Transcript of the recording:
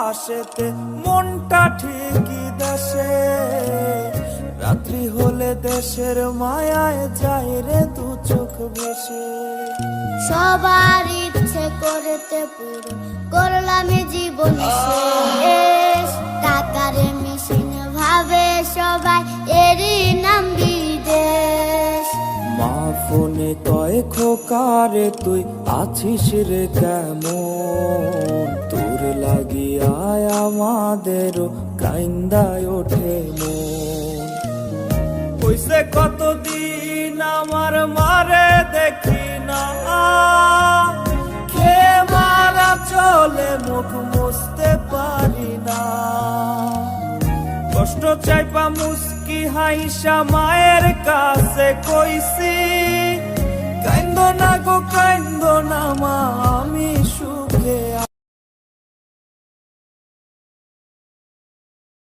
আকাশেতে মনটা ঠিকই দেশে, রাত্রি হলে দেশের মায়ায় যায় রে দু চোখ ভেসে। সবার ইচ্ছে করতে পুরো করলাম জীবন শেষ, টাকারে মেশিন ভাবে সবাই এরই নাম বিদেশ। মা ফোনে কয় খোকারে তুই আছিস রে কেমন, তোর লাগিয়া আমাদেরও কাইন্দায় ওঠে মন। হইছে কতদিন আমার মারে দেখি না, খেয়ে মারা চলে মুখ মুছতে পারি না। কষ্ট চাইপা মুস্কি হাইসা মায়ের কাছে কইছি, কাইন্দ না গো কাইন্দ না মা, আমি সুখে